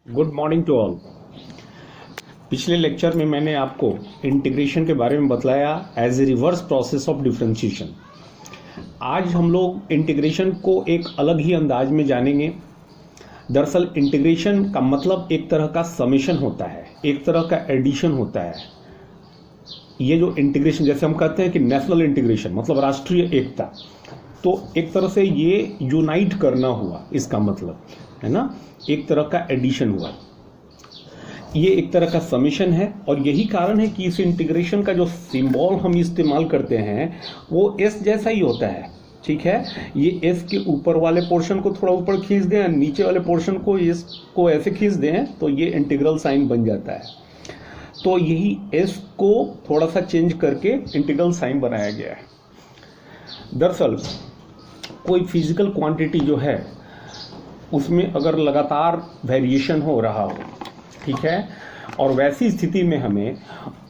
Good morning to all. पिछले lecture में मैंने आपको इंटीग्रेशन के बारे में बतलाया as a reverse process of differentiation. आज हम लोग इंटीग्रेशन को एक अलग ही अंदाज में जानेंगे। दरअसल इंटीग्रेशन का मतलब एक तरह का समेशन होता है, एक तरह का एडिशन होता है। ये जो इंटीग्रेशन, जैसे हम कहते हैं कि नेशनल इंटीग्रेशन मतलब राष्ट्रीय एकता, तो एक तरह से ये यूनाइट करना हुआ, इसका मतलब है ना, एक तरह का एडिशन हुआ। ये एक तरह का समेशन है और यही कारण है कि इस इंटीग्रेशन का जो सिंबल हम इस्तेमाल करते हैं वो एस जैसा ही होता है। ठीक है, ये एस के ऊपर वाले पोर्शन को थोड़ा ऊपर खींच दें, नीचे वाले पोर्शन को इसको ऐसे खींच दें तो ये इंटीग्रल साइन बन जाता है। तो यही एस को थोड़ा सा चेंज करके इंटीग्रल साइन बनाया गया है। दरअसल कोई फिजिकल क्वांटिटी जो है उसमें अगर लगातार वेरिएशन हो रहा हो, ठीक है, और वैसी स्थिति में हमें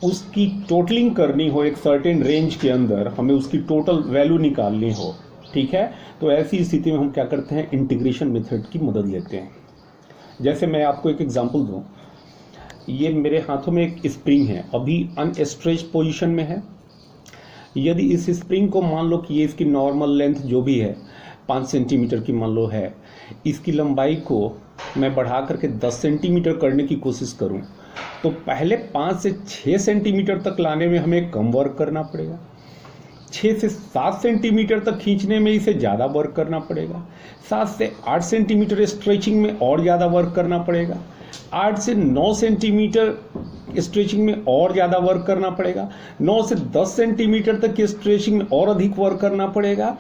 उसकी टोटलिंग करनी हो, एक सर्टेन रेंज के अंदर हमें उसकी टोटल वैल्यू निकालनी हो, ठीक है, तो ऐसी स्थिति में हम क्या करते हैं, इंटीग्रेशन मेथड की मदद लेते हैं। जैसे मैं आपको एक एग्जांपल दूं, ये मेरे हाथों में एक स्प्रिंग है, अभी अनस्ट्रेच पोजीशन में है। यदि इस स्प्रिंग को मान लो कि ये इसकी नॉर्मल लेंथ जो भी है 5 सेंटीमीटर की मान लो है, इसकी लंबाई को मैं बढ़ा करके 10 सेंटीमीटर करने की कोशिश करूं तो पहले 5 से 6 सेंटीमीटर तक लाने में हमें कम वर्क करना पड़ेगा, 6 से 7 सेंटीमीटर तक खींचने में इसे ज़्यादा वर्क करना पड़ेगा, 7 से 8 सेंटीमीटर स्ट्रेचिंग में और ज़्यादा वर्क करना पड़ेगा, 8 से 9 सेंटीमीटर स्ट्रेचिंग में और ज़्यादा वर्क करना पड़ेगा, 9 से 10 सेंटीमीटर तक की स्ट्रेचिंग में और अधिक वर्क करना पड़ेगा।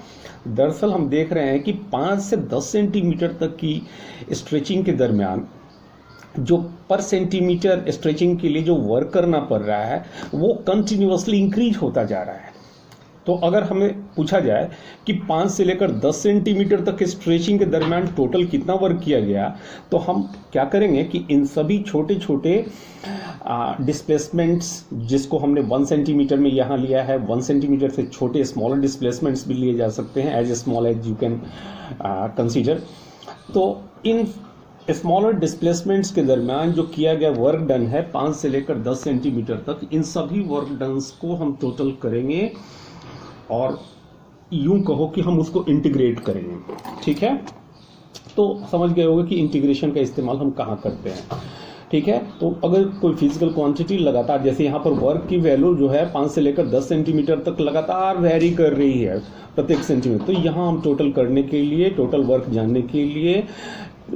दरअसल हम देख रहे हैं कि 5 से 10 सेंटीमीटर तक की स्ट्रेचिंग के दरमियान जो पर सेंटीमीटर स्ट्रेचिंग के लिए जो वर्क करना पड़ रहा है वो कंटिन्यूअसली इंक्रीज होता जा रहा है। तो अगर हमें पूछा जाए कि 5 से लेकर 10 सेंटीमीटर तक के स्ट्रेचिंग के दरमियान टोटल कितना वर्क किया गया, तो हम क्या करेंगे कि इन सभी छोटे छोटे डिस्प्लेसमेंट्स, जिसको हमने 1 सेंटीमीटर में यहाँ लिया है, 1 सेंटीमीटर से छोटे स्मॉलर डिस्प्लेसमेंट्स भी लिए जा सकते हैं, as small as you can consider. तो इन स्मॉलर डिस्प्लेसमेंट्स के दरमियान जो किया गया वर्क डन है 5 से लेकर 10 सेंटीमीटर तक, इन सभी वर्क डन्स को हम टोटल करेंगे और यूं कहो कि हम उसको इंटीग्रेट करेंगे। ठीक है, तो समझ गए होंगे कि इंटीग्रेशन का इस्तेमाल हम कहाँ करते हैं। ठीक है, तो अगर कोई फिजिकल क्वांटिटी लगातार, जैसे यहाँ पर वर्क की वैल्यू जो है 5 से लेकर 10 सेंटीमीटर तक लगातार वेरी कर रही है प्रत्येक सेंटीमीटर, तो यहाँ हम टोटल करने के लिए, टोटल वर्क जानने के लिए,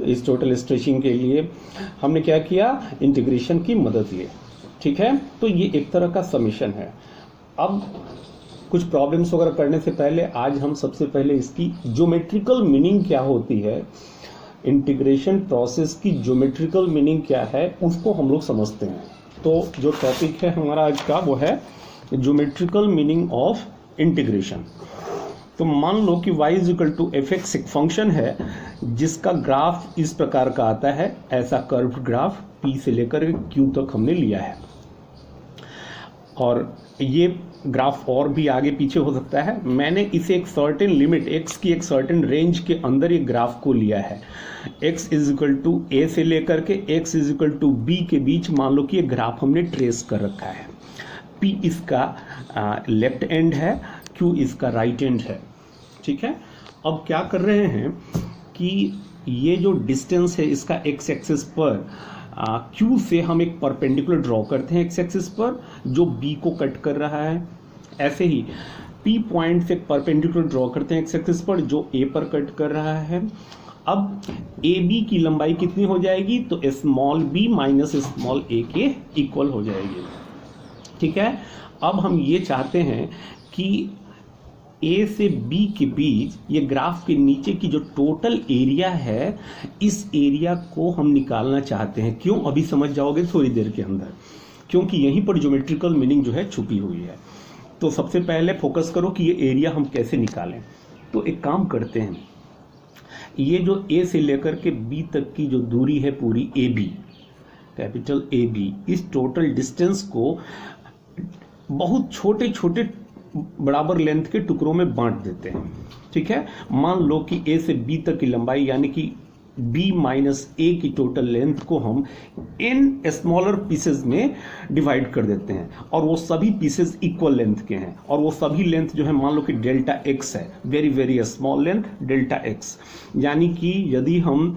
इस टोटल स्ट्रेचिंग के लिए हमने क्या किया, इंटीग्रेशन की मदद ली। ठीक है, तो ये एक तरह का समेशन है। अब कुछ प्रॉब्लम्स वगैरह करने से पहले आज हम सबसे पहले इसकी ज्योमेट्रिकल मीनिंग क्या होती है, इंटीग्रेशन प्रोसेस की ज्योमेट्रिकल मीनिंग क्या है, उसको हम लोग समझते हैं। तो जो टॉपिक है हमारा आज का वो है ज्योमेट्रिकल मीनिंग ऑफ इंटीग्रेशन। तो मान लो कि y = fx एक फंक्शन है जिसका ग्राफ इस प्रकार का आता है, ऐसा कर्व्ड ग्राफ p से लेकर q तक हमने लिया है, और ये ग्राफ और भी आगे पीछे हो सकता है। मैंने इसे एक सर्टेन लिमिट, x की एक सर्टेन रेंज के अंदर ये ग्राफ को लिया है। x = a से लेकर के x = b के बीच मान लो कि ये ग्राफ हमने ट्रेस कर रखा है। p इसका लेफ्ट एंड है, q इसका राइट एंड है। ठीक है, अब क्या कर रहे हैं कि ये जो डिस्टेंस है इसका x एक्सिस पर Q से हम एक परपेंडिकुलर ड्रॉ करते हैं x एक्सिस पर जो B को कट कर रहा है। ऐसे ही P पॉइंट से एक परपेंडिकुलर ड्रॉ करते हैं x एक्सिस पर जो A पर कट कर रहा है। अब AB की लंबाई कितनी हो जाएगी, तो small b minus small a के इक्वल हो जाएगी। ठीक है, अब हम ये चाहते हैं कि A से B के बीच ये ग्राफ के नीचे की जो टोटल एरिया है, इस एरिया को हम निकालना चाहते हैं। क्यों, अभी समझ जाओगे थोड़ी देर के अंदर, क्योंकि यहीं पर ज्योमेट्रिकल मीनिंग जो है छुपी हुई है। तो सबसे पहले फोकस करो कि ये एरिया हम कैसे निकालें। तो एक काम करते हैं, ये जो A से लेकर के B तक की जो दूरी है पूरी AB, कैपिटल AB, इस टोटल डिस्टेंस को बहुत छोटे छोटे बराबर लेंथ के टुकड़ों में बांट देते हैं। ठीक है, मान लो कि A से B तक की लंबाई यानी कि बी माइनस ए की टोटल लेंथ को हम एन स्मॉलर पीसेज में डिवाइड कर देते हैं और वो सभी पीसेज इक्वल लेंथ के हैं और वो सभी लेंथ जो है मान लो कि डेल्टा एक्स है, very very small length delta x. यानी कि यदि हम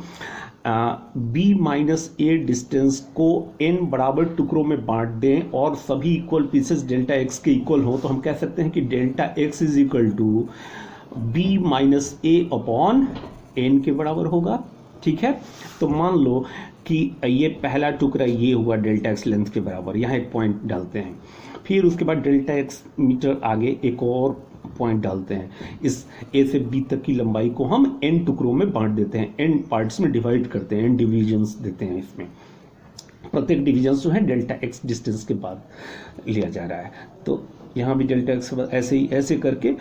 बी माइनस ए डिस्टेंस को एन बराबर टुकड़ों में बांट दें और सभी इक्वल पीसेस डेल्टा एक्स के इक्वल हो तो हम कह सकते हैं कि delta x is equal to b minus a upon n के बराबर होगा। ठीक है, तो मान लो कि ये पहला टुकड़ा ये हुआ डेल्टा एक्स लेंथ के बराबर, यहाँ एक पॉइंट डालते हैं, फिर उसके बाद डेल्टा एक्स मीटर आगे एक और पॉइंट डालते हैं। इस ए से बी तक की लंबाई को हम एन टुकड़ों में बांट देते हैं, एन पार्ट्स में डिवाइड करते हैं, एन डिविजन्स देते हैं। इसमें प्रत्येक डिवीजन जो है डेल्टा एक्स डिस्टेंस के बाद लिया जा रहा है। तो यहाँ भी डेल्टा एक्स ऐसे ही ऐसे करके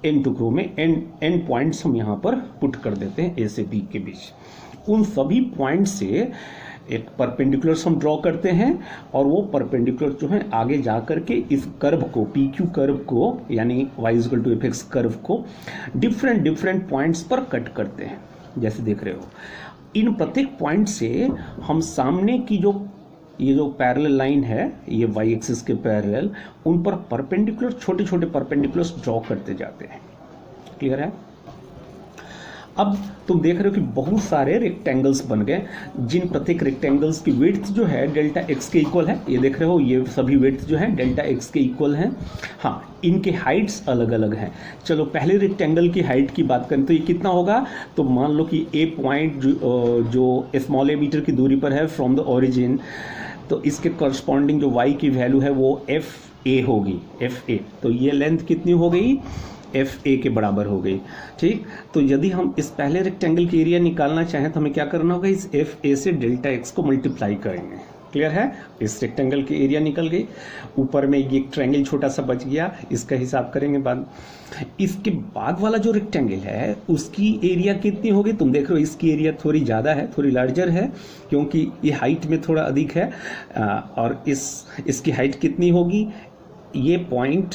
एन टुकड़ों में एन पॉइंट्स हम यहाँ पर पुट कर देते हैं ए से बी के बीच। उन सभी पॉइंट से एक परपेंडिकुलर हम ड्रॉ करते हैं और वो परपेंडिकुलर जो है आगे जा करके इस कर्व को पी क्यू कर्व को यानी y equal to f x curve को डिफरेंट पॉइंट्स पर कट करते हैं, जैसे देख रहे हो। इन प्रत्येक पॉइंट से हम सामने की ये जो पैरेलल लाइन है, ये y एक्सिस के पैरेलल, उन पर परपेंडिकुलर छोटे छोटे परपेंडिकुलर्स ड्रॉ करते जाते हैं। क्लियर है? अब तुम देख रहे हो कि बहुत सारे रेक्टेंगल्स बन गए, जिन प्रत्येक रेक्टेंगल्स की विड्थ जो है डेल्टा एक्स के इक्वल है। ये देख रहे हो, ये सभी विड्थ जो है डेल्टा एक्स के इक्वल हैं। हाँ, इनके हाइट्स अलग अलग हैं। चलो पहले रेक्टेंगल की हाइट की बात करें तो ये कितना होगा, तो मान लो कि ए पॉइंट जो स्मॉल ए मीटर की दूरी पर है फ्रॉम द ओरिजिन, तो इसके करस्पॉन्डिंग जो y की वैल्यू है वो एफ ए होगी, एफ ए। तो ये लेंथ कितनी हो गई, एफ ए के बराबर हो गई। ठीक, तो यदि हम इस पहले रेक्टेंगल की एरिया निकालना चाहें तो हमें क्या करना होगा, इस एफ ए से डेल्टा एक्स को मल्टीप्लाई करेंगे। क्लियर है? इस रेक्टेंगल की एरिया निकल गई, ऊपर में ये ट्रायंगल छोटा सा बच गया, इसका हिसाब करेंगे बाद। इसके बाद वाला जो रेक्टेंगल है उसकी एरिया कितनी होगी, तुम देख रहे हो इसकी एरिया थोड़ी ज़्यादा है, थोड़ी लार्जर है, क्योंकि ये हाइट में थोड़ा अधिक है। और इसकी हाइट कितनी होगी, ये point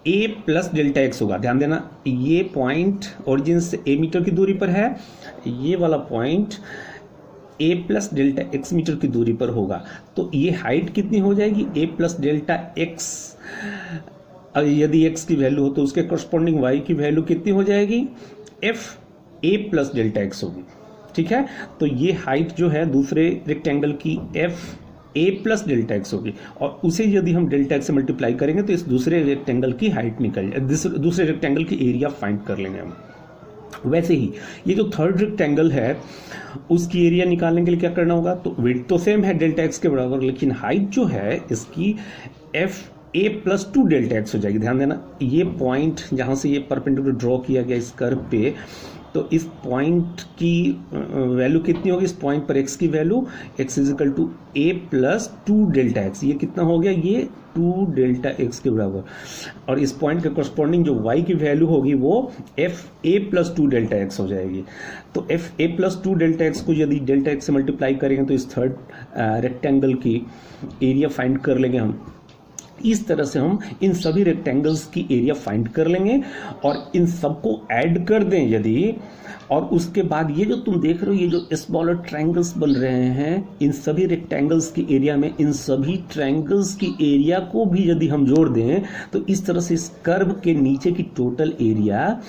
a plus delta x होगा। ध्यान देना, ये पॉइंट ओरिजिन से ए मीटर की दूरी पर है, ये वाला point a plus delta x metre की दूरी पर होगा। तो ये हाइट कितनी हो जाएगी, ए प्लस डेल्टा एक्स। यदि एक्स की वैल्यू हो तो उसके करस्पॉन्डिंग वाई की वैल्यू कितनी हो जाएगी, F a plus delta x होगी। ठीक है, तो ये हाइट जो है दूसरे रेक्टेंगल की F a plus delta x होगी, और उसे यदि हम डेल्टा एक्स से मल्टीप्लाई करेंगे तो इस दूसरे रेक्टेंगल की हाइट निकल जाए, दूसरे रेक्टेंगल की एरिया फाइंड कर लेंगे हम। वैसे ही ये जो थर्ड रेक्टेंगल है उसकी एरिया निकालने के लिए क्या करना होगा, तो विड्थ तो सेम है डेल्टा एक्स के बराबर, लेकिन हाइट जो है इसकी F a plus 2 delta x हो जाएगी। ध्यान देना, ये पॉइंट जहाँ से ये परपेंडिकुलर ड्रॉ किया गया इस कर्व पे, तो इस पॉइंट की वैल्यू कितनी होगी, इस पॉइंट पर x की value x is equal to a plus 2 delta x. ये कितना हो गया, ये 2 डेल्टा एक्स के बराबर। और इस पॉइंट के करस्पॉन्डिंग जो y की वैल्यू होगी वो f a plus 2 delta x हो जाएगी। तो F a plus 2 delta x को यदि डेल्टा एक्स से मल्टीप्लाई करेंगे तो इस थर्ड रेक्टेंगल की एरिया फाइंड कर लेंगे हम। इस तरह से हम इन सभी रेक्टेंगल्स की एरिया फाइंड कर लेंगे और इन सबको ऐड कर दें यदि, और उसके बाद ये जो तुम देख रहे हो ये जो स्मॉलर ट्रायंगल्स बन रहे हैं, इन सभी रेक्टेंगल्स की एरिया में इन सभी ट्रायंगल्स की एरिया को भी यदि हम जोड़ दें तो इस तरह से इस कर्व के नीचे की टोटल एरिया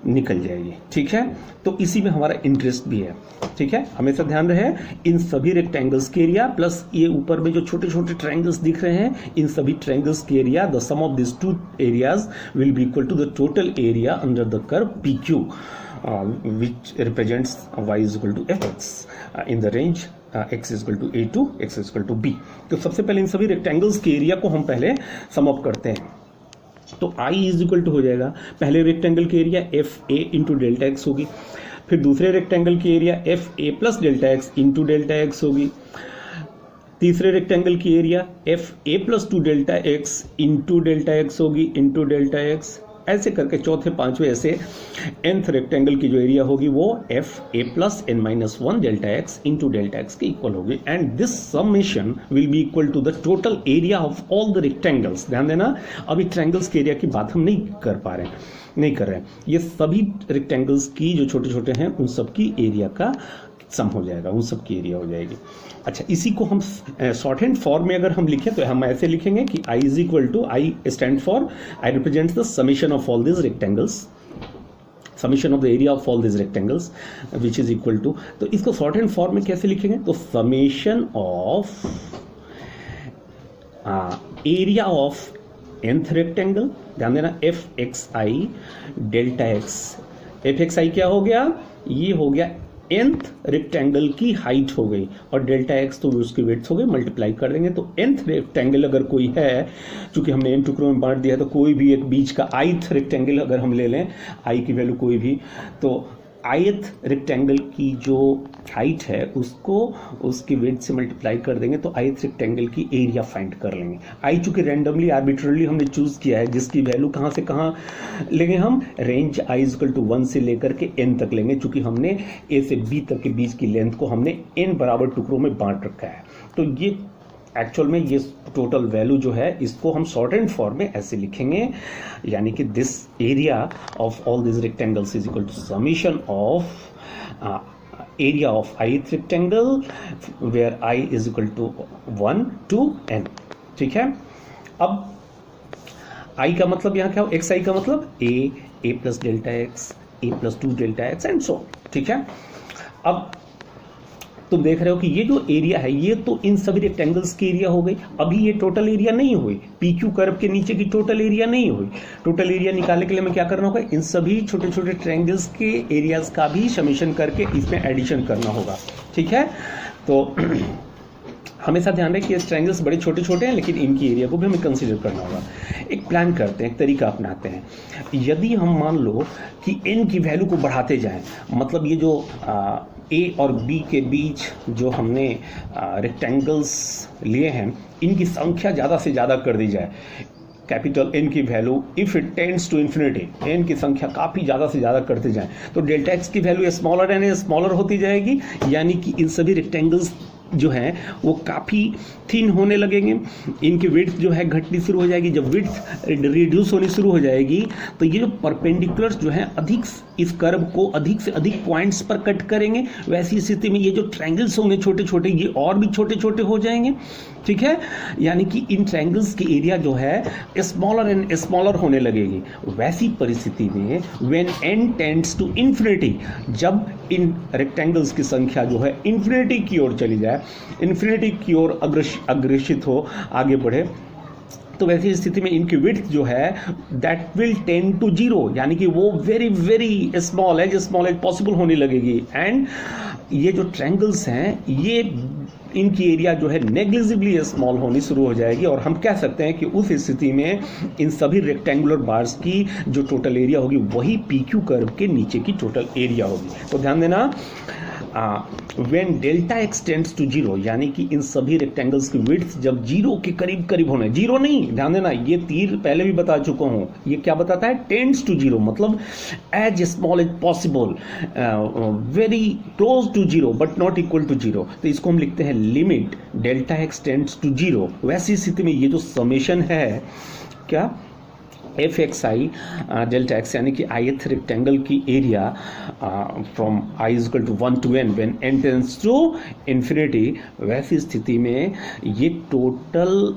निकल जाएगी। ठीक है, तो इसी में हमारा इंटरेस्ट भी है। ठीक है, हमेशा ध्यान रहे इन सभी रेक्टेंगल्स की एरिया प्लस ये ऊपर में जो छोटे छोटे ट्रायंगल्स दिख रहे हैं, इन सभी ट्रायंगल्स की area, the sum of this two areas will be equal to the total area under the curve p q which represents y is equal to fx in the range x is equal to a to x is equal to b। तो सबसे पहले इन सभी rectangles के area को हम पहले sum up करते हैं। तो i इज इक्वल टू हो जाएगा, पहले रेक्टेंगल की area F A into delta x होगी, फिर दूसरे रेक्टेंगल की area F a plus delta x into delta x होगी, तीसरे रेक्टेंगल की area F a plus 2 delta x into delta x होगी इंटू डेल्टा एक्स। ऐसे करके चौथे पांचवें ऐसे nth रेक्टेंगल की जो एरिया होगी वो f a plus n minus 1 delta x into delta x के इक्वल होगी, and this summation will be equal to the total area of all the rectangles. ध्यान देना, अभी ट्रायंगल्स के एरिया की बात हम नहीं कर पा रहे हैं, नहीं कर रहे हैं। ये सभी रेक्टेंगल्स की जो छोटे छोटे हैं उन सब की एरिया का सम हो जाएगा, उन सब की एरिया हो जाएगी। अच्छा, इसी को हम शॉर्ट हैंड फॉर्म में अगर हम लिखें तो हम ऐसे लिखेंगे कि I is equal to, I stand for, I represents the summation of all this rectangles, summation of the area of all this rectangles which is equal to, तो इसको शॉर्ट हैंड फॉर्म में कैसे लिखेंगे, तो summation of area of nth rectangle, ध्यान देना, f x i delta x, f x i क्या हो गया, ये हो गया nth रेक्टेंगल की हाइट हो गई, और डेल्टा एक्स तो उसकी वेट्स हो गई, मल्टीप्लाई कर देंगे तो nth रेक्टेंगल अगर कोई है, चूंकि हमने n टुकड़ों में बांट दिया है, तो कोई भी एक बीच का ith रेक्टेंगल अगर हम ले लें, i की वैल्यू कोई भी, तो ith रेक्टेंगल की जो हाइट है उसको उसकी वेट से मल्टीप्लाई कर देंगे तो ith रेक्टेंगल की एरिया फाइंड कर लेंगे। आई चूंकि रैंडमली आर्बिट्ररली हमने चूज किया है, जिसकी वैल्यू कहाँ से कहाँ लेंगे हम, रेंज i इक्वल टू 1 से लेकर के n तक लेंगे, चूंकि हमने a से b तक के बीच की लेंथ को हमने n बराबर टुकड़ों में बांट रखा है। तो ये एक्चुअल में ये टोटल वैल्यू जो है इसको हम शॉर्ट हैंड फॉर्म में ऐसे लिखेंगे, यानी कि this area of all this rectangles is equal to summation of area of ith rectangle where i is equal to 1 to n। ठीक है, अब i का मतलब यहाँ क्या हो, xi का मतलब a plus delta x, a plus 2 delta x and so. ठीक है, अब तुम देख रहे हो कि ये जो एरिया है ये तो इन सभी रेक्टेंगल्स की एरिया हो गई। अभी ये टोटल एरिया नहीं हुई, पी क्यू कर्व के नीचे की टोटल एरिया नहीं हुई। टोटल एरिया निकालने के लिए हमें क्या करना होगा, इन सभी छोटे छोटे ट्रायंगल्स के एरियाज का भी समेशन करके इसमें एडिशन करना होगा। ठीक है, तो हमेशा ध्यान रखें कि ये ट्रायंगल्स बड़े छोटे छोटे हैं, लेकिन इनकी एरिया को भी हमें कंसीडर करना होगा। एक प्लान करते हैं, एक तरीका अपनाते हैं। यदि हम मान लो कि n की वैल्यू को बढ़ाते जाएं, मतलब ये जो a और b के बीच जो हमने रेक्टेंगल्स लिए हैं इनकी संख्या ज़्यादा से ज़्यादा कर दी जाए, कैपिटल N की value if it tends to infinity, n की संख्या काफ़ी ज़्यादा से ज़्यादा करते जाएं, तो डेल्टा x की वैल्यू स्मॉलर एंड स्मॉलर होती जाएगी, यानी कि इन सभी रेक्टेंगल्स जो है वो काफ़ी थिन होने लगेंगे, इनकी विड्थ जो है घटनी शुरू हो जाएगी। जब विड्थ रिड्यूस होनी शुरू हो जाएगी तो ये जो परपेंडिकुलर्स जो हैं अधिक इस कर्व को अधिक से अधिक पॉइंट्स पर कट करेंगे, वैसी स्थिति में ये जो ट्रायंगल्स होंगे छोटे छोटे ये और भी छोटे छोटे हो जाएंगे। ठीक है, यानी कि इन ट्रायंगल्स की एरिया जो है स्मॉलर एंड स्मॉलर होने लगेगी। वैसी परिस्थिति में when n tends to infinity, जब इन रेक्टेंगल्स की संख्या जो है इन्फिनिटी की ओर चली जाए, इन्फिनिटी की ओर अग्रसित हो, आगे बढ़े, तो वैसी स्थिति में इनकी विड्थ जो है दैट विल टेंड टू 0, यानी कि वो very very small as possible होने लगेगी। एंड ये जो ट्रायंगल्स हैं ये इनकी एरिया जो है नेग्लिजिबली स्मॉल होनी शुरू हो जाएगी, और हम कह सकते हैं कि उस स्थिति में इन सभी रेक्टेंगुलर बार्स की जो टोटल एरिया होगी वही पी क्यू कर्व के नीचे की टोटल एरिया होगी। तो ध्यान देना, when delta x tends to 0, यानी कि इन सभी रेक्टेंगल्स की विड्थ जब 0 के करीब करीब होना है, 0 नहीं, ध्यान देना, ये तीर पहले भी बता चुका हूं, ये क्या बताता है, टेंड्स टू 0, मतलब as small as possible, very close to 0 but not equal to 0। तो इसको हम लिखते हैं limit delta x tends to 0। वैसी स्थिति में ये जो समेशन है क्या, f x i delta x, यानी कि ith रेक्टेंगल की area from i equal to 1 to n when n tends to infinity, वैसी स्थिति में ये टोटल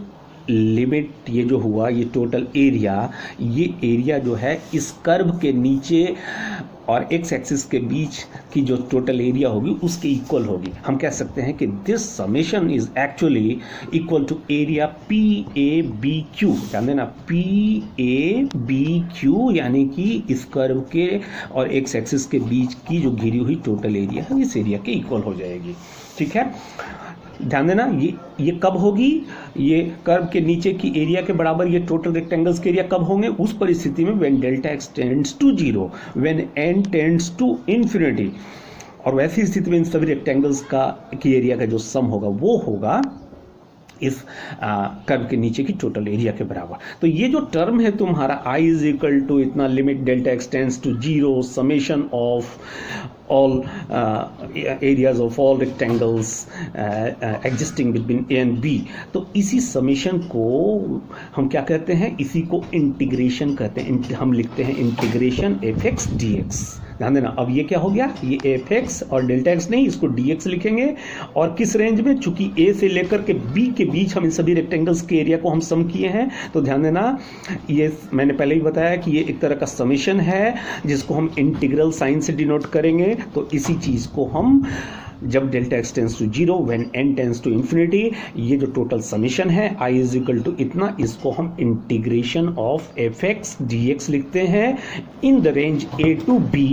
लिमिट, ये जो हुआ, ये टोटल एरिया, ये एरिया जो है इस कर्व के नीचे और एक्स एक्सिस के बीच की जो टोटल एरिया होगी उसके इक्वल होगी। हम कह सकते हैं कि this summation is actually equal to area p a b q, ध्यान देना, पी ए बी क्यू, यानी कि इस कर्व के और एक्स एक्सिस के बीच की जो घिरी हुई टोटल एरिया है इस एरिया के इक्वल हो जाएगी। ठीक है, ध्यान देना, ये कब होगी, ये कर्व के नीचे की एरिया के बराबर ये टोटल रेक्टेंगल्स के एरिया कब होंगे, उस परिस्थिति में when delta x tends to 0, when n tends to infinity. और वैसी स्थिति में इन सभी रेक्टेंगल्स की एरिया का जो सम होगा वो होगा इस कर्व के नीचे की टोटल एरिया के बराबर। तो ये जो टर्म है तुम्हारा i इज इक्वल टू इतना limit delta x tends to 0 summation of all areas of all rectangles existing between a and b। तो इसी समेशन को हम क्या कहते हैं, इसी को इंटीग्रेशन कहते हैं। हम लिखते हैं integration F x d x. ध्यान देना, अब ये क्या हो गया, ये एफ एक्स और डेल्टा एक्स नहीं, इसको डी एक्स लिखेंगे। और किस रेंज में, चूंकि ए से लेकर के बी के बीच हम इन सभी रेक्टेंगल्स के एरिया को हम सम किए हैं। तो ध्यान देना, ये मैंने पहले ही बताया कि ये एक तरह का समेशन है जिसको हम इंटीग्रल साइन से डिनोट करेंगे। तो इसी चीज को हम जब delta x tends to 0 when n tends to infinity, ये जो टोटल समेशन है i इज इक्वल टू इतना, इसको हम integration of f x d x लिखते हैं in the range a to b।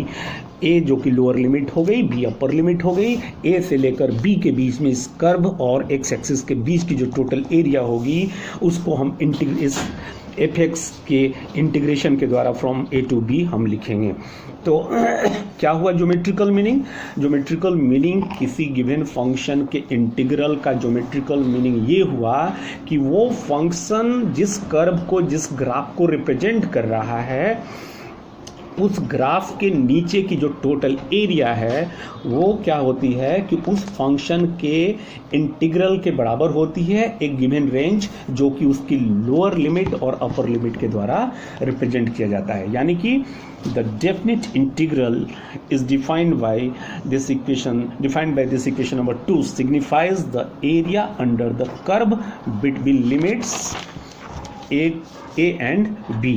a जो कि लोअर लिमिट हो गई, b अपर लिमिट हो गई। a से लेकर b के बीच में इस कर्व और x एक्सिस के बीच की जो टोटल एरिया होगी उसको हम इस एफ एक्स के इंटीग्रेशन के द्वारा फ्रॉम a टू b हम लिखेंगे। तो क्या हुआ ज्योमेट्रिकल मीनिंग, ज्योमेट्रिकल मीनिंग किसी गिवन फंक्शन के इंटीग्रल का ज्योमेट्रिकल मीनिंग ये हुआ कि वो फंक्शन जिस कर्व को, जिस ग्राफ को रिप्रेजेंट कर रहा है, उस ग्राफ के नीचे की जो टोटल एरिया है वो क्या होती है कि उस फंक्शन के इंटीग्रल के बराबर होती है एक गिवन रेंज, जो कि उसकी लोअर लिमिट और अपर लिमिट के द्वारा रिप्रेजेंट किया जाता है। यानी कि the definite integral is defined by this equation, number 2 signifies the area under the curve between limits a and b।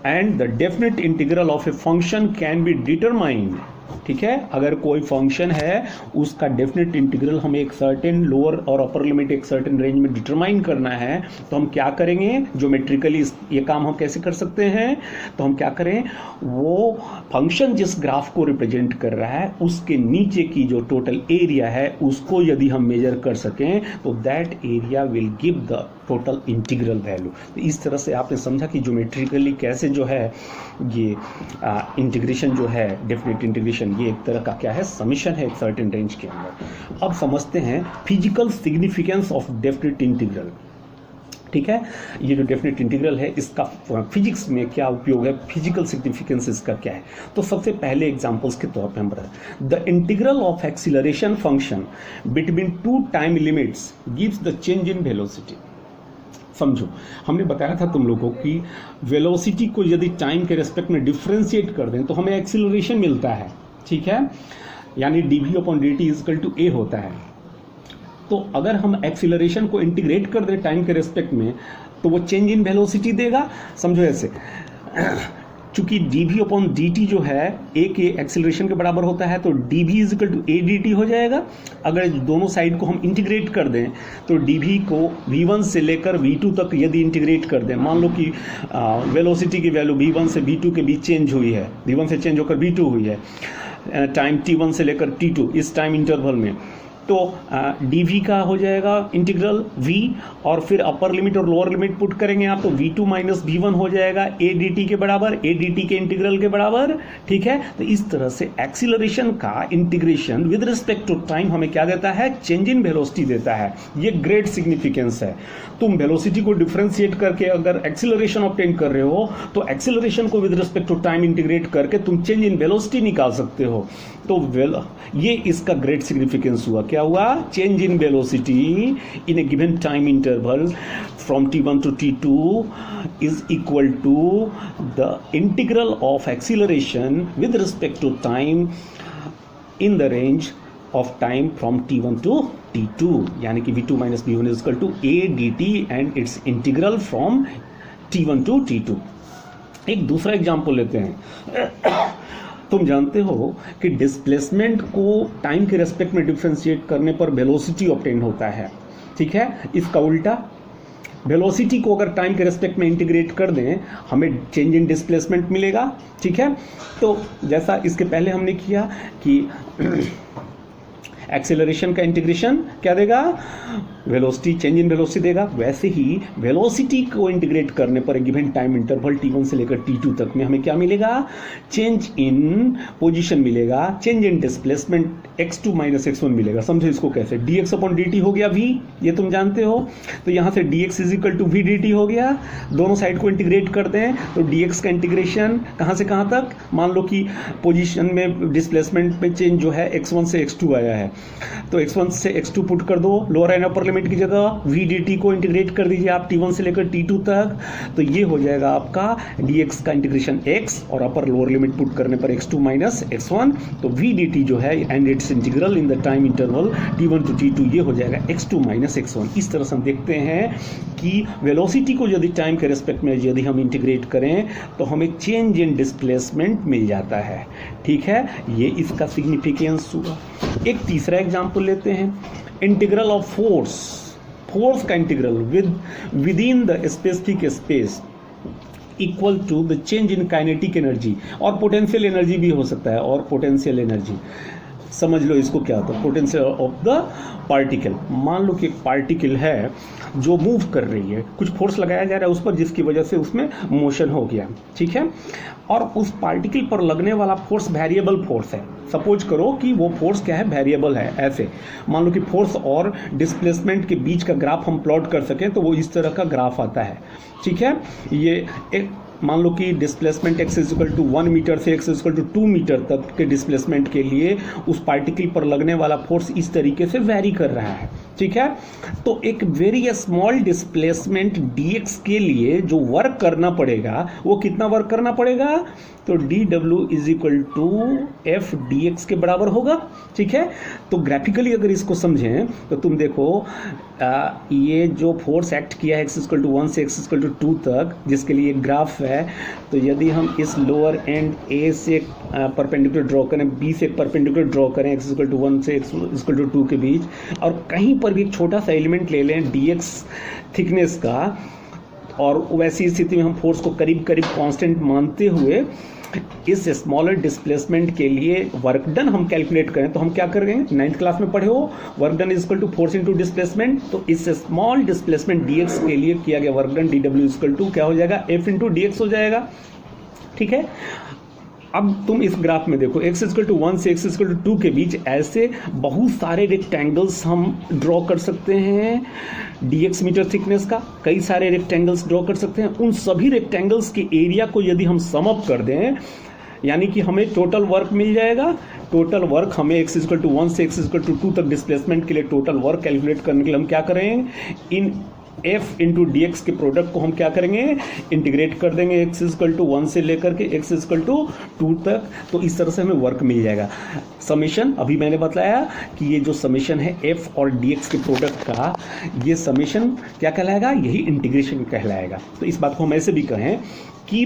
and the definite integral of a function can be determined। ठीक है, अगर कोई function है उसका definite integral हमें एक certain lower और upper limit एक सर्टेन रेंज में डिटरमाइन करना है, तो हम क्या करेंगे, ज्योमेट्रिकली ये काम हम कैसे कर सकते हैं। तो हम क्या करें, वो फंक्शन जिस ग्राफ को रिप्रेजेंट कर रहा है उसके नीचे की जो टोटल एरिया है उसको यदि हम मेजर कर सकें तो that area will give the total integral value. तो इस तरह से आपने समझा कि ज्योमेट्रिकली कैसे जो है ये इंटीग्रेशन जो है, डेफिनेट इंटीग्रेशन, ये एक तरह का क्या है, समेशन है एक सर्टेन रेंज के अंदर। अब समझते हैं physical significance of definite integral. ठीक है, ये जो डेफिनेट इंटीग्रल है इसका फिजिक्स में क्या उपयोग है, फिजिकल सिग्निफिकेंस इसका क्या है। तो सबसे पहले एग्जांपल्स के तौर पे हम बताएं, the integral of acceleration function between two time limits gives the change in velocity. समझो, हमने बताया था तुम लोगों की वेलोसिटी को यदि टाइम के रेस्पेक्ट में डिफ्रेंशिएट कर दें तो हमें एक्सीलरेशन मिलता है। ठीक है, यानी dv/dt इक्वल टू a होता है। तो अगर हम एक्सीलरेशन को इंटीग्रेट कर दें टाइम के रेस्पेक्ट में तो वो चेंज इन वेलोसिटी देगा। समझो ऐसे, चूंकि dv/dt जो है a के एक्सीलरेशन के बराबर होता है तो dv is equal to a dt हो जाएगा। अगर दोनों साइड को हम इंटीग्रेट कर दें तो dv को v1 से लेकर v2 तक यदि इंटीग्रेट कर दें, मान लो कि वेलोसिटी की वैल्यू v1 से v2 के बीच चेंज हुई है, v1 से चेंज होकर v2 हुई है टाइम t1 से लेकर t2, इस टाइम इंटरवल में, तो dv का हो जाएगा इंटीग्रल v, और फिर अपर लिमिट और लोअर लिमिट पुट करेंगे आप तो v2 माइनस v1 हो जाएगा a dt के बराबर, a dt के इंटीग्रल के बराबर। ठीक है, तो इस तरह से एक्सीलरेशन का integration with respect to time हमें क्या देता है, चेंज इन वेलोसिटी देता है। ये ग्रेट सिग्निफिकेंस है। तुम वेलोसिटी को डिफरेंशिएट करके अगर एक्सीलरेशन ऑब्टेन कर रहे हो तो एक्सीलरेशन को with respect to time integrate करके तुम चेंज इन वेलोसिटी निकाल सकते हो। तो ये इसका ग्रेट सिग्निफिकेंस हुआ। क्या हुआ, change in velocity in a given time interval from t1 to t2 is equal to the integral of acceleration with respect to time in the range of time from t1 to t2, यानी कि v2 minus v1 is equal to a dt and it's integral फ्रॉम t1 to t2। एक दूसरा example लेते हैं। तुम जानते हो कि डिस्प्लेसमेंट को टाइम के रेस्पेक्ट में डिफरेंशिएट करने पर वेलोसिटी ऑब्टेन होता है। ठीक है, इसका उल्टा वेलोसिटी को अगर टाइम के रेस्पेक्ट में इंटीग्रेट कर दें हमें चेंज इन डिस्प्लेसमेंट मिलेगा। ठीक है, तो जैसा इसके पहले हमने किया कि एक्सेलरेशन का इंटीग्रेशन क्या देगा, वेलोसिटी, चेंज इन वेलोसिटी देगा। वैसे ही वेलोसिटी को इंटीग्रेट करने पर गिवन टाइम इंटरवल t1 से लेकर t2 तक में हमें क्या मिलेगा, चेंज इन पोजीशन मिलेगा, change in displacement x2 minus x1 मिलेगा। समझो इसको कैसे, dx अपॉन dt हो गया v, ये तुम जानते हो, तो यहाँ से dx is equal to v dt हो गया। दोनों साइड को इंटीग्रेट करते हैं तो dx का इंटीग्रेशन कहाँ से कहाँ तक, मान लो कि पोजीशन में डिस्प्लेसमेंट में चेंज जो है x1 से x2 आया है, तो x1 से x2 पुट कर दो लोअर एंड अपर लिमिट की जगह, v dt को इंटीग्रेट कर दीजिए आप t1 से लेकर t2 तक, तो ये हो जाएगा आपका dx का इंटीग्रेशन x और अपर लोअर लिमिट पुट करने पर x2 माइनस x1, तो v dt जो है and it's integral in the time interval t1 to t2 ये हो जाएगा x2 माइनस x1। इस तरह से हम देखते हैं कि वेलोसिटी को यदि टाइम के रेस्पेक्ट में यदि हम इंटीग्रेट करें तो हमें चेंज इन डिस्प्लेसमेंट मिल जाता है। ठीक है, ये इसका सिग्निफिकेंस हुआ। एक तीसरा एग्जांपल लेते हैं, इंटीग्रल ऑफ फोर्स का integral within the specific space equal to the change in kinetic energy, और पोटेंशियल एनर्जी भी हो सकता है, और पोटेंशियल एनर्जी समझ लो इसको क्या होता है, पोटेंशियल ऑफ द पार्टिकल। मान लो कि एक पार्टिकल है जो मूव कर रही है, कुछ फोर्स लगाया जा रहा है उस पर जिसकी वजह से उसमें मोशन हो गया, ठीक है, और उस पार्टिकल पर लगने वाला फोर्स वेरिएबल फोर्स है। सपोज करो कि वो फोर्स क्या है, वेरिएबल है। ऐसे मान लो कि फोर्स और डिस्प्लेसमेंट के बीच का ग्राफ हम प्लॉट कर सकें तो वो इस तरह का ग्राफ आता है। ठीक है, ये एक मान लो कि displacement x is equal to 1 metre से x is equal to 2 metre तक के डिस्प्लेसमेंट के लिए उस पार्टिकल पर लगने वाला फोर्स इस तरीके से वैरी कर रहा है। ठीक है, तो एक वेरी स्मॉल डिस्प्लेसमेंट dx के लिए जो वर्क करना पड़ेगा वो कितना वर्क करना पड़ेगा, तो dw is equal to f dx के बराबर होगा। ठीक है, तो ग्राफिकली अगर इसको समझें तो तुम देखो ये जो फोर्स एक्ट किया है x इक्वल टू 1 से x इक्वल टू 2 तक, जिसके लिए ग्राफ है, तो यदि हम इस लोअर एंड a से परपेंडिकुलर ड्रॉ करें, b से परपेंडिकुलर ड्रॉ करें x इक्वल टू 1 से x इक्वल टू 2 के बीच, और कहीं पर भी एक छोटा सा एलिमेंट ले लें dx थिकनेस का, और वैसी स्थिति में हम फोर्स को करीब करीब कांस्टेंट मानते हुए इस स्मॉलर डिस्प्लेसमेंट के लिए वर्क डन हम कैलकुलेट करें तो हम क्या करेंगे, 9th क्लास में पढ़े हो, work done is equal to force into displacement. तो इस स्मॉल डिस्प्लेसमेंट dx के लिए किया गया work done dw is equal to क्या हो जाएगा, f इंटू dx हो जाएगा। ठीक है, अब तुम इस ग्राफ में देखो x इक्वल टू 1 से x इक्वल टू 2 के बीच ऐसे बहुत सारे रेक्टेंगल्स हम ड्रॉ कर सकते हैं, dx मीटर थिकनेस का कई सारे रेक्टेंगल्स ड्रॉ कर सकते हैं। उन सभी रेक्टेंगल्स के एरिया को यदि हम सम अप कर दें, यानी कि हमें टोटल वर्क मिल जाएगा। टोटल वर्क हमें x इक्वल टू 1 से x इक्वल टू 2 तक डिस्प्लेसमेंट के लिए टोटल वर्क कैलकुलेट करने के लिए हम क्या करेंगे, इन f इंटू डी एक्स के प्रोडक्ट को हम क्या करेंगे, इंटीग्रेट कर देंगे x इक्वल टू 1 से लेकर के x इक्वल टू 2 तक, तो इस तरह से हमें वर्क मिल जाएगा। समेशन अभी मैंने बताया कि ये जो समेशन है f और dx के प्रोडक्ट का, ये समेशन क्या कहलाएगा, यही इंटीग्रेशन कहलाएगा। तो इस बात को हम ऐसे भी कहें कि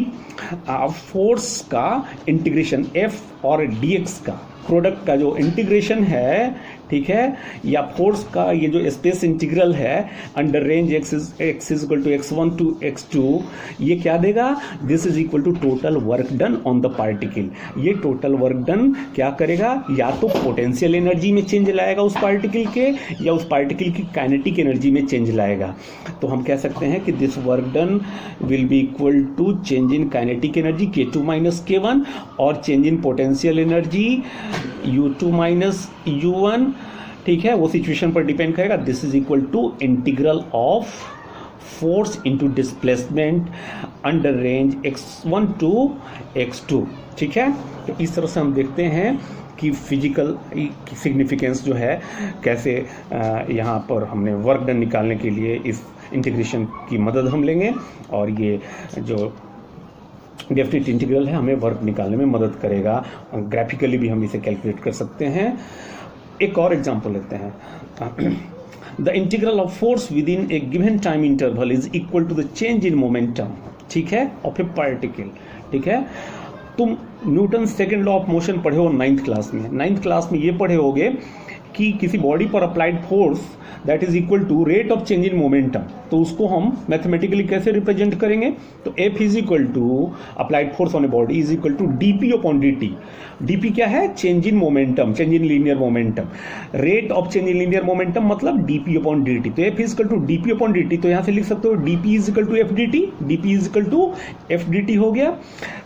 फोर्स का इंटीग्रेशन f और dx का प्रोडक्ट का जो इंटीग्रेशन है, ठीक है, या फोर्स का ये जो स्पेस इंटीग्रल है under range x is equal to x1 to x2, ये क्या देगा, this is equal to total work done on the particle. ये टोटल वर्क डन क्या करेगा, या तो पोटेंशियल एनर्जी में चेंज लाएगा उस पार्टिकल के, या उस पार्टिकल की काइनेटिक एनर्जी में चेंज लाएगा। तो हम कह सकते हैं कि this work done will be equal to change in kinetic energy k2 minus k1 और change in potential energy u2 minus u1। ठीक है, वो सिचुएशन पर डिपेंड करेगा। This is equal to integral of force into displacement under range x1 to x2। ठीक है, तो इस तरह से हम देखते हैं कि फिजिकल सिग्निफिकेंस जो है कैसे यहाँ पर हमने वर्क डन निकालने के लिए इस इंटीग्रेशन की मदद हम लेंगे, और ये जो डेफिनेट इंटीग्रल है हमें वर्क निकालने में मदद करेगा। ग्राफिकली भी हम इसे कैलकुलेट कर सकते हैं। एक और एग्जांपल लेते हैं। The integral of force within a given time interval is equal to the change in momentum, ठीक है, ऑफ ए पार्टिकल। ठीक है, तुम Newton second law of motion पढ़े हो 9th क्लास में। 9th क्लास में ये पढ़े होगे कि किसी बॉडी पर applied force that is equal to rate of change in momentum. तो उसको हम मैथमेटिकली कैसे रिप्रेजेंट करेंगे? तो F is equal to applied force on a body is equal to dp upon dt। dp क्या है? Change in momentum, change in linear momentum, rate of change in linear momentum मतलब dp upon dt। तो F is equal to dp upon dt, तो यहां से लिख सकते हो dp is equal to f dt, dp is equal to f dt हो गया।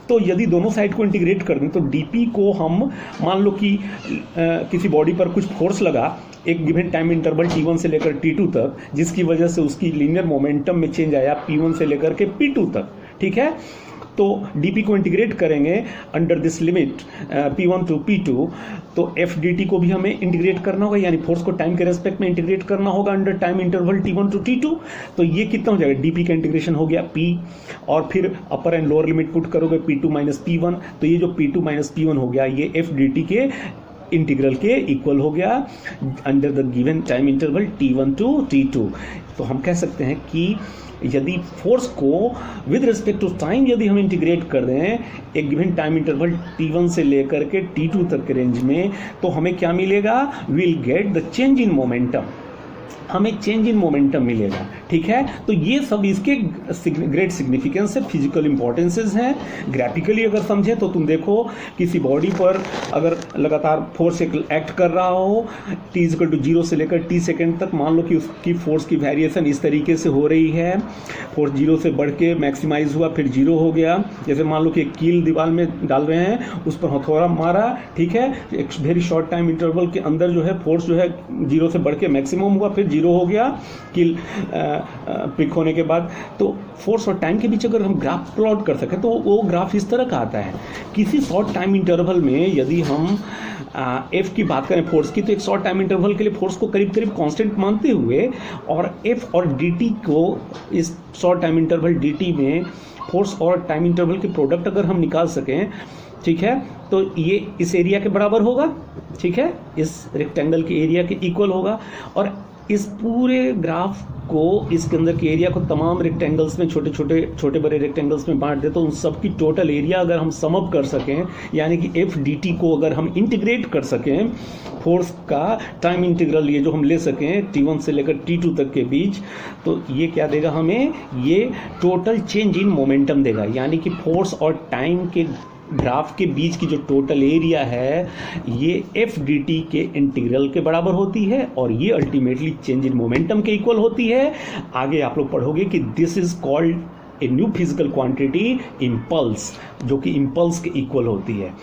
तो यदि दोनों साइड को इंटीग्रेट कर दें तो dp को हम मान लो कि किसी बॉडी पर कुछ फोर्स लगा एक गिवन टाइम इंटरवल t1 से लेकर t2 तक, जिसकी वजह से उसकी लीनियर मोमेंटम में चेंज आया p1 से लेकर के p2 तक, ठीक है। तो dp को इंटीग्रेट करेंगे under this limit p1 to p2, तो f dt को भी हमें इंटीग्रेट करना होगा, यानी फोर्स को टाइम के रेस्पेक्ट में इंटीग्रेट करना होगा under time interval t1 to t2। तो ये कितना हो जाएगा? dp का इंटीग्रेशन हो गया p, और फिर अपर एंड लोअर लिमिट पुट करोगे p2 माइनस p1, तो ये जो p2 माइनस p1 हो गया ये f dt के इंटीग्रल के इक्वल हो गया under the given time interval t1 to t2। तो हम कह सकते हैं कि यदि फोर्स को विद रिस्पेक्ट टू टाइम यदि हम इंटीग्रेट कर दें एक गिवन टाइम इंटरवल t1 से लेकर के t2 तक के रेंज में, तो हमें क्या मिलेगा? Will get the change in momentum, हमें चेंज इन मोमेंटम मिलेगा, ठीक है। तो ये सब इसके ग्रेट सिग्निफिकेंस है, फिजिकल इंपॉर्टेंसेस हैं। ग्राफिकली अगर समझे तो तुम देखो किसी बॉडी पर अगर लगातार फोर्स एक्ट कर रहा हो t इक्वल टू 0 से लेकर t सेकेंड तक, मान लो कि उसकी फोर्स की वेरिएशन इस तरीके से हो रही है, फोर्स 0 से बढ़ के मैक्सिमाइज हुआ फिर 0 हो गया। जैसे मान लो कि एक कील दीवार में डाल रहे हैं, उस पर हथौड़ा मारा, ठीक है, एक वेरी शॉर्ट टाइम इंटरवल के अंदर जो है फोर्स जो है 0 से बढ़ के मैक्सिमम हुआ, फिर 0 हो गया कील पिक होने के बाद। तो फोर्स और टाइम के बीच अगर हम ग्राफ प्लॉट कर सकें तो वो ग्राफ इस तरह का आता है। किसी शॉर्ट टाइम इंटरवल में यदि हम एफ की बात करें फोर्स की, तो एक शॉर्ट टाइम इंटरवल के लिए फोर्स को करीब करीब कांस्टेंट मानते हुए और एफ और डी को इस शॉर्ट टाइम इंटरवल डी में फोर्स और टाइम इंटरवल के प्रोडक्ट अगर हम निकाल सकें, ठीक है, तो ये इस एरिया के बराबर होगा, ठीक है, इस रेक्टेंगल के एरिया के इक्वल होगा। और इस पूरे ग्राफ को, इसके अंदर के एरिया को तमाम रेक्टेंगल्स में छोटे बड़े रेक्टेंगल्स में बांट दे, तो उन सब की टोटल एरिया अगर हम सम अप कर सकें, यानी कि एफ डी टी को अगर हम इंटीग्रेट कर सकें, फोर्स का टाइम इंटीग्रल ये जो हम ले सकें T1 से लेकर T2 तक के बीच, तो ये क्या देगा हमें? ये टोटल चेंज इन मोमेंटम देगा, यानी कि फोर्स और टाइम के ग्राफ के बीच की जो टोटल एरिया है ये एफ डी टी के इंटीग्रल के बराबर होती है और ये अल्टीमेटली चेंज इन मोमेंटम के इक्वल होती है। आगे आप लोग पढ़ोगे कि this is called a new physical quantity impulse, जो कि इम्पल्स के इक्वल होती है।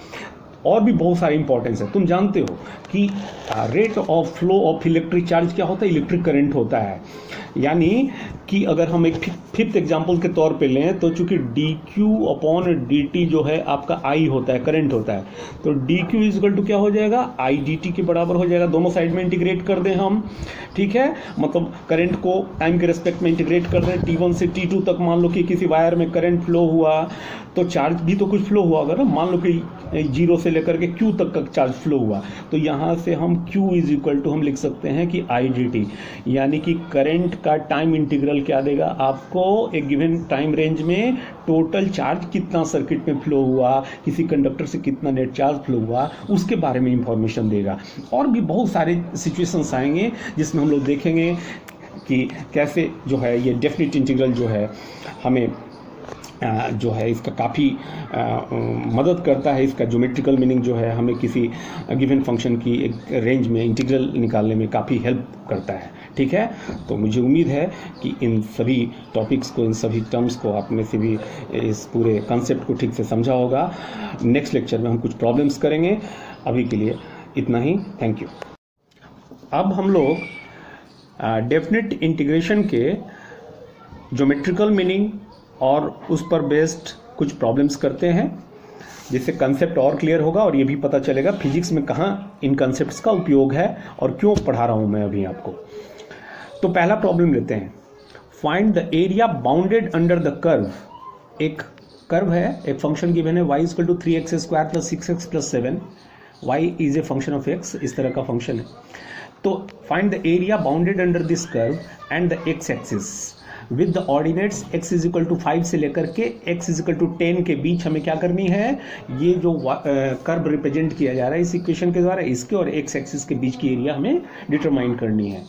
और भी बहुत सारे इंपॉर्टेंस है। तुम जानते हो कि rate of flow of electric charge क्या होता है? इलेक्ट्रिक करंट होता है। यानी कि अगर हम एक फिफ्थ एग्जांपल के तौर पे लें, तो चूंकि D Q upon d T जो है आपका आई होता है, करंट होता है, तो डी क्यू इजकल टू क्या हो जाएगा? आई डी टी के बराबर हो जाएगा। दोनों साइड में इंटीग्रेट कर दें हम, ठीक है, मतलब करंट को टाइम के रेस्पेक्ट में इंटीग्रेट कर दें। T1 से T2 तक मान लो कि किसी वायर में करंट फ्लो हुआ, तो चार्ज भी तो कुछ फ्लो हुआ होगा ना। मान लो कि 0 से लेकर के Q तक का चार्ज फ्लो हुआ, तो यहाँ से हम Q इज इक्वल टू हम लिख सकते हैं कि आई डी टी, यानी कि करंट का टाइम इंटीग्रल क्या देगा आपको? एक गिवन टाइम रेंज में टोटल चार्ज कितना सर्किट में फ्लो हुआ, किसी कंडक्टर से कितना नेट चार्ज फ्लो हुआ, उसके बारे में इंफॉर्मेशन देगा। और भी बहुत सारे सिचुएशंस आएंगे जिसमें हम लोग देखेंगे कि कैसे जो है ये डेफिनेट इंटीग्रल जो है हमें जो है इसका काफ़ी मदद करता है। इसका ज्योमेट्रिकल मीनिंग जो है हमें किसी गिवन फंक्शन की एक रेंज में इंटीग्रल निकालने में काफ़ी हेल्प करता है, ठीक है। तो मुझे उम्मीद है कि इन सभी टॉपिक्स को, इन सभी टर्म्स को आपने से भी इस पूरे कॉन्सेप्ट को ठीक से समझा होगा। नेक्स्ट लेक्चर में हम कुछ प्रॉब्लम्स करेंगे। अभी के लिए इतना ही, थैंक यू। अब हम लोग डेफिनेट इंटीग्रेशन के ज्योमेट्रिकल मीनिंग और उस पर बेस्ड कुछ प्रॉब्लम्स करते हैं, जिससे कंसेप्ट और क्लियर होगा और ये भी पता चलेगा फिजिक्स में कहाँ इन कंसेप्ट्स का उपयोग है और क्यों पढ़ा रहा हूँ मैं अभी आपको। तो पहला प्रॉब्लम लेते हैं, find the area bounded under the curve. एक कर्व है, एक फंक्शन गिवन है y equal to 3x square plus 6x plus 7, y is a function of x, इस तरह का फंक्शन है। तो find the area bounded under this curve and the x axis with the ordinates x is equal to 5 से लेकर के x is equal to 10 के बीच हमें क्या करनी है? ये जो कर्व रिप्रेजेंट किया जा रहा है इस इक्वेशन के द्वारा, इसके और x एक्सिस के बीच की एरिया हमें डिटरमाइन करनी है।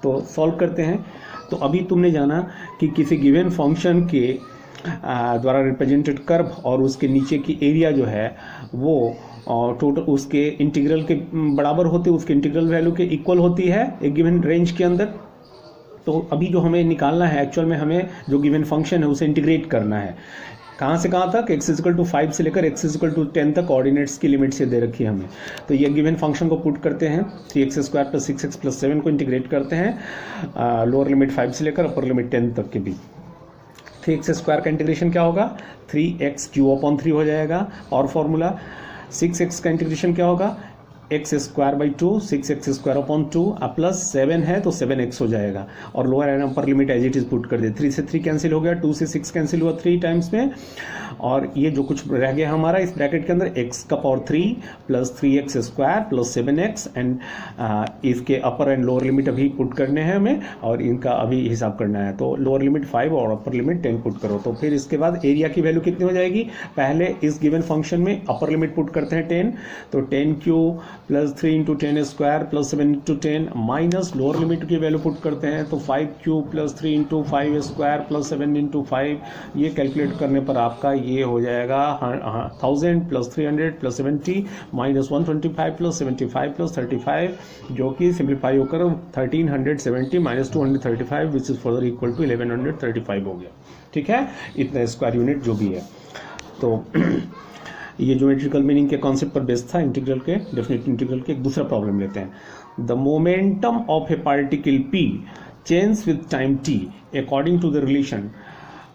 तो सॉल्व करते हैं। तो अभी तुमने जाना कि किसी गिवन फंक्शन के द्वारा रिप्रेजेंटेड कर्व और उसके नीचे की एरिया जो है वो टोटल उसके इंटीग्रल के बराबर होते, उसके इंटीग्रल वैल्यू के इक्वल होती है एक गिवन रेंज के अंदर। तो अभी जो हमें निकालना है एक्चुअल में, हमें जो गिवन फंक्शन है उसे इंटीग्रेट करना है। कहाँ से कहाँ तक? x=5 से लेकर x=10 तक कोऑर्डिनेट्स की लिमिट से दे रखी है हमें। तो ये गिवन फंक्शन को पुट करते हैं, 3x² + 6x + 7 को इंटीग्रेट करते हैं लोअर लिमिट 5 से लेकर अपर लिमिट 10 तक के बीच। 3x² का इंटीग्रेशन क्या होगा? 3x³ हो जाएगा। और फॉर्मूला 6x का इंटीग्रेशन क्या होगा? x² 2 6x² प्लस 7 है तो 7x हो जाएगा। और lower and upper limit as it is put कर दे। 3 से 3 कैंसिल हो गया, 2 से 6 कैंसिल हुआ 3 टाइम्स में, और ये जो कुछ रह गया हमारा इस ब्रैकेट के अंदर x³ plus 3x² plus 7x and इसके अपर एंड लोअर लिमिट अभी पुट करने हैं हमें और इनका अभी हिसाब करना है। तो लोअर लिमिट 5 और अपर लिमिट 10 पुट करो। तो फिर इसके बाद एरिया की वैल्यू कितनी हो जाएगी? पहले इस गिवन फंक्शन में अपर लिमिट पुट करते हैं 10, तो 10³ plus 3 × 10² plus 7 × 10 minus lower limit की वैल्यू पुट करते हैं तो 5³ प्लस 3 × 5² प्लस 7 × 5। ये कैलकुलेट करने पर आपका ये हो जाएगा 1000 plus 300 plus 70 minus 125 plus 75 plus 35, जो कि सिंप्लीफाई होकर 1370 minus 235 which is further equal to 1135 हो गया। ठीक है, इतना स्क्वायर यूनिट जो भी है। तो ये ज्योमेट्रिकल मीनिंग के कॉन्सेप्ट पर बेस्ड था इंटीग्रल के, डेफिनेट इंटीग्रल के। एक दूसरा प्रॉब्लम लेते हैं। The momentum of a particle p change with time t according to the relation.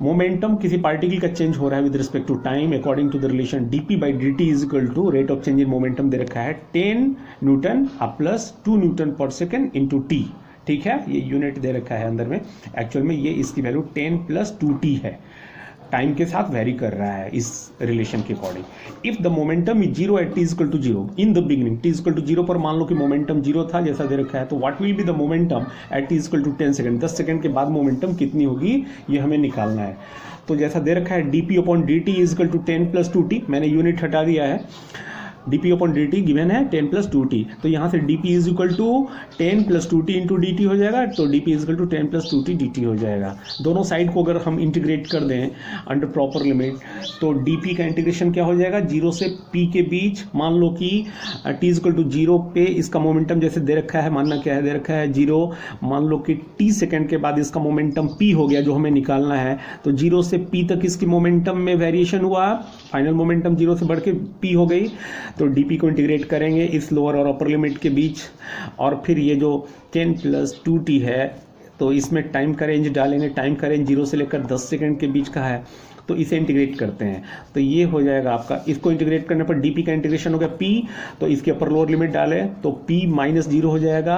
Momentum किसी पार्टिकल का चेंज हो रहा है with respect to time according to the relation dp/dt is equal to rate of change in momentum दे रखा है 10 newton plus 2 newton पर second into T. ठीक है, ये यूनिट दे रखा है अंदर में। एक्चुअल में ये इसकी वैल्यू 10 + 2t है, टाइम के साथ वेरी कर रहा है इस रिलेशन के according. If the momentum is 0 at t=0 in the beginning, t=0 पर मान लो कि मोमेंटम 0 था जैसा दे रखा है, तो what will be the momentum at t=10 second, 10 second के बाद मोमेंटम कितनी होगी ये हमें निकालना है। तो जैसा दे रखा है dp/dt = 10 + 2t, मैंने यूनिट हटा दिया है, dp/dt गिवन है 10 + 2t, तो यहाँ से dp = 10 + 2t इंटू dt हो जाएगा, तो dp = 10 + 2t dt हो जाएगा। दोनों साइड को अगर हम इंटीग्रेट कर दें अंडर प्रॉपर लिमिट, तो dp का इंटीग्रेशन क्या हो जाएगा? 0 से p के बीच, मान लो कि t = 0 पे इसका मोमेंटम जैसे दे रखा है, मानना क्या है दे रखा है 0, मान लो कि t सेकेंड के बाद इसका मोमेंटम p हो गया जो हमें निकालना है, तो 0 से p तक इसकी मोमेंटम में वेरिएशन हुआ, फाइनल मोमेंटम 0 से बढ़ के p हो गई। तो dp को इंटीग्रेट करेंगे इस लोअर और अपर लिमिट के बीच, और फिर ये जो 10 + 2t है तो इसमें टाइम का रेंज डालेंगे, टाइम का रेंज 0 से लेकर 10 सेकंड के बीच का है, तो इसे इंटीग्रेट करते हैं तो ये हो जाएगा आपका। इसको इंटीग्रेट करने पर dp का इंटीग्रेशन हो गया p, तो इसके अपर लोअर लिमिट डालें तो p - 0 हो जाएगा,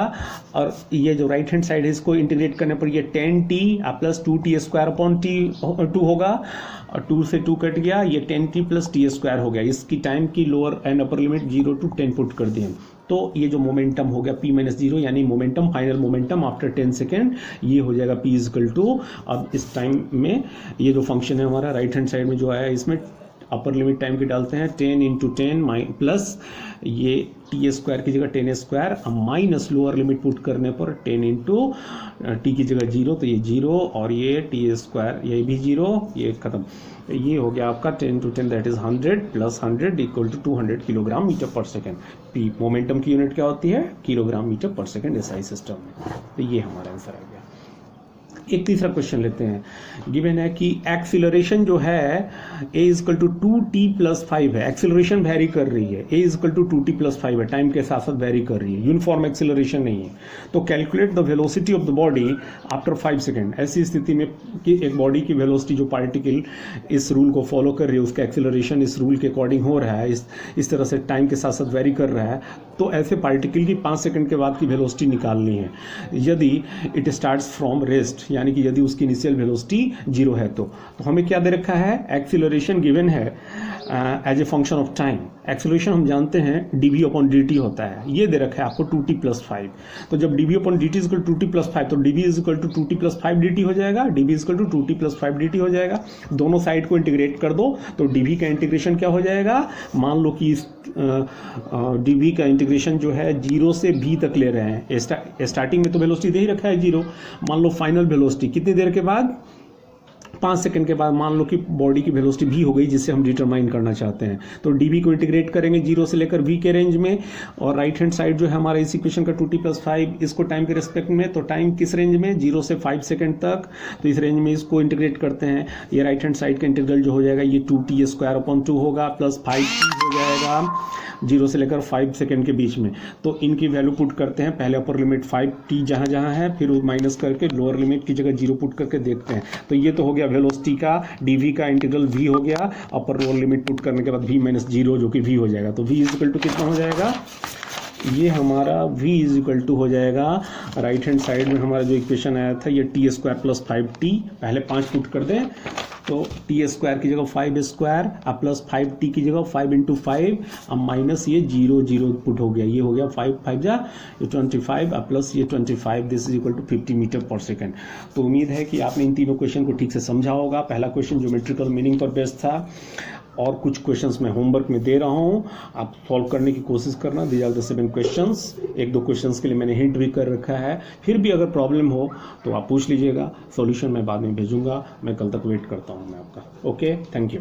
और ये जो राइट हैंड साइड है इसको इंटीग्रेट करने पर ये 10t प्लस 2t² 2 होगा, और 2 से 2 कट गया, ये 10t + t² हो गया। इसकी टाइम की lower and upper limit 0 to 10 put कर दिए, तो ये जो मोमेंटम हो गया p - 0 यानी momentum, final momentum after 10 second, ये हो जाएगा p = अब इस टाइम में ये जो फंक्शन है हमारा राइट हैंड साइड में जो आया, इसमें अपर लिमिट टाइम की डालते हैं 10 × 10 प्लस ये t² की जगह 10² माइनस लोअर लिमिट पुट करने पर 10 × t की जगह 0, तो ये 0 और ये t² ये भी 0, ये खत्म। ये हो गया आपका 10 × 10 that is 100 plus 100 = 200 kilogram metre per second. p momentum की यूनिट क्या होती है? Kilogram metre per second SI system में। तो ये हमारा आंसर आ गया। एक तीसरा क्वेश्चन लेते हैं। गिवन है कि एक्सीलरेशन जो है a = 2t + 5 है, एक्सीलरेशन वेरी कर रही है, a = 2t + 5 है, टाइम के साथ साथ वेरी कर रही है, यूनिफॉर्म एक्सीलरेशन नहीं है। तो calculate the velocity of the body after 5 second. ऐसी स्थिति में कि एक बॉडी की वेलोसिटी जो पार्टिकल इस रूल को फॉलो कर रही है, उसका एक्सीलरेशन इस रूल के अकॉर्डिंग हो रहा है, इस तरह से टाइम के साथ साथ वेरी कर रहा है, तो ऐसे पार्टिकल की 5 सेकेंड के बाद की वेलोसिटी निकालनी है यदि इट स्टार्ट्स फ्रॉम रेस्ट, यानी कि यदि उसकी इनिशियल वेलोसिटी 0 है। तो हमें क्या दे रखा है? एक्सीलरेशन गिवन है as a function of time, acceleration हम जानते हैं d v upon d t होता है, ये दे रखा है आपको 2t+5। तो जब d v upon d t is equal to 2t+5 तो d v is equal to 2t+5 d t हो जाएगा, d v is equal to 2t+5 d t हो जाएगा। दोनों साइड को इंटीग्रेट कर दो तो डी वी का इंटीग्रेशन क्या हो जाएगा, मान लो कि इस डी वी का इंटीग्रेशन जो है 0 से v तक ले रहे हैं। स्टार्टिंग में तो वेलोसिटी दे ही रखा है 0, मान लो फाइनल वेलोसिटी कितनी देर के बाद, 5 सेकंड के बाद मान लो कि बॉडी की वेलोसिटी v हो गई जिससे हम डिटरमाइन करना चाहते हैं। तो dv को इंटीग्रेट करेंगे 0 से लेकर v के रेंज में, और राइट हैंड साइड जो है हमारा इस इक्वेशन का 2t+5, इसको टाइम के रिस्पेक्ट में, तो टाइम किस रेंज में, 0 से 5 सेकंड तक, तो इस रेंज में इसको इंटीग्रेट करते हैं। ये राइट हैंड साइड का इंटीग्रल जो हो जाएगा ये 2t² होगा प्लस 5t हो जाएगा 0 से लेकर 5 सेकंड के बीच में। तो इनकी वैल्यू पुट करते हैं, पहले अपर लिमिट 5t जहाँ जहाँ है, फिर माइनस करके लोअर लिमिट की जगह 0 पुट करके देखते हैं। तो ये तो हो गया वेलोसिटी का dv का इंटीग्रल v हो गया, अपर लोअर लिमिट पुट करने के बाद v - 0 जो कि v हो जाएगा। तो v इज इक्वल टू कितना हो जाएगा, ये हमारा v इज इक्वल टू हो जाएगा, राइट हैंड साइड में हमारा जो इक्वेशन आया था ये t² + 5t, पहले 5 पुट कर दें तो t² की जगह 5² अब प्लस 5t की जगह 5 × 5, अब माइनस ये 0 0 पुट हो गया, ये हो गया 5 5 जा 25 अब प्लस ये 25, this is equal to 50 metre per second. तो उम्मीद है कि आपने इन तीनों क्वेश्चन को ठीक से समझा होगा। पहला क्वेश्चन ज्योमेट्रिकल मीनिंग पर बेस्ड था, और कुछ क्वेश्चंस मैं होमवर्क में दे रहा हूं, आप सॉल्व करने की कोशिश करना। These are the 7 questions. 1-2 questions के लिए मैंने हिंट भी कर रखा है, फिर भी अगर प्रॉब्लम हो तो आप पूछ लीजिएगा, सॉल्यूशन मैं बाद में भेजूंगा। मैं कल तक वेट करता हूं मैं आपका। Okay, thank you.